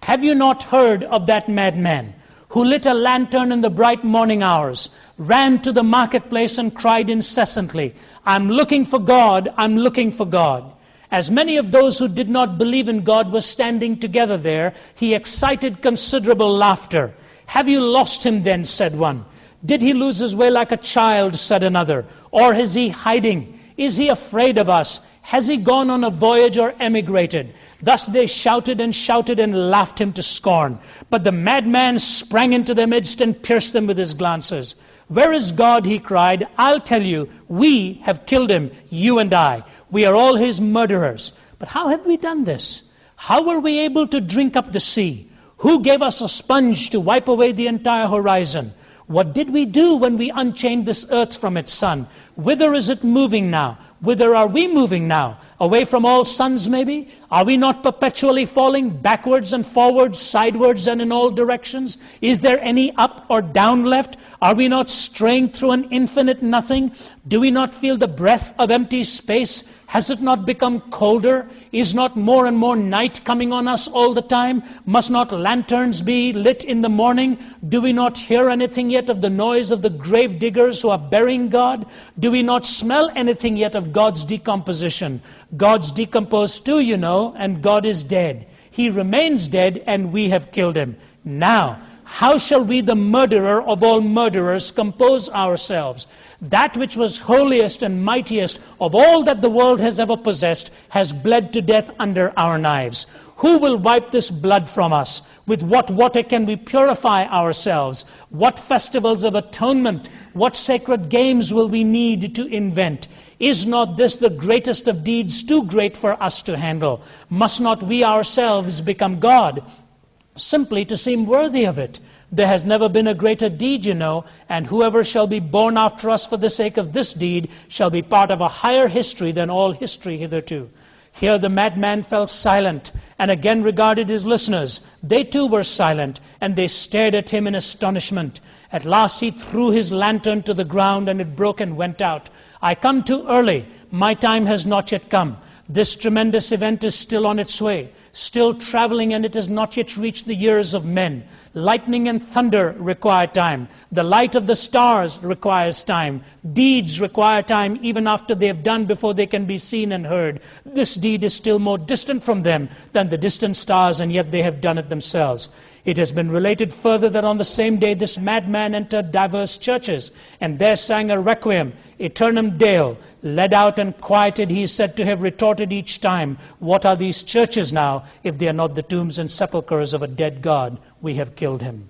Have you not heard of that madman who lit a lantern in the bright morning hours, ran to the marketplace and cried incessantly, I'm looking for God, I'm looking for God. As many of those who did not believe in God were standing together there, he excited considerable laughter. Have you lost him then, said one. Did he lose his way like a child, said another. Or is he hiding? Is he afraid of us? Has he gone on a voyage or emigrated? Thus they shouted and laughed him to scorn. But the madman sprang into their midst and pierced them with his glances. Where is God, he cried. I'll tell you, we have killed him, you and I. We are all his murderers. But how have we done this? How were we able to drink up the sea? Who gave us a sponge to wipe away the entire horizon? What did we do when we unchained this earth from its sun? Whither is it moving now? Whither are we moving now? Away from all suns, maybe? Are we not perpetually falling backwards and forwards, sidewards and in all directions? Is there any up or down left? Are we not straying through an infinite nothing? Do we not feel the breath of empty space? Has it not become colder? Is not more and more night coming on us all the time? Must not lanterns be lit in the morning? Do we not hear anything yet of the noise of the grave diggers who are burying God? Do we not smell anything yet of God's decomposition? God's decomposed too, you know, and God is dead. He remains dead and we have killed him. Now, how shall we, the murderer of all murderers, compose ourselves? That which was holiest and mightiest of all that the world has ever possessed has bled to death under our knives. Who will wipe this blood from us? With what water can we purify ourselves? What festivals of atonement, what sacred games will we need to invent? Is not this the greatest of deeds, too great for us to handle? Must not we ourselves become God, simply to seem worthy of it? There has never been a greater deed, you know, and whoever shall be born after us for the sake of this deed shall be part of a higher history than all history hitherto. Here the madman fell silent and again regarded his listeners. They too were silent, and they stared at him in astonishment. At last he threw his lantern to the ground, and it broke and went out. I come too early. My time has not yet come. This tremendous event is still on its way, still traveling, and it has not yet reached the ears of men. Lightning and thunder require time. The light of the stars requires time. Deeds require time even after they have done before they can be seen and heard. This deed is still more distant from them than the distant stars, and yet they have done it themselves. It has been related further that on the same day this madman entered diverse churches, and there sang a requiem, Aeternam Deo. Led out and quieted, he is said to have retorted each time, what are these churches now, if they are not the tombs and sepulchres of a dead God? We have killed him.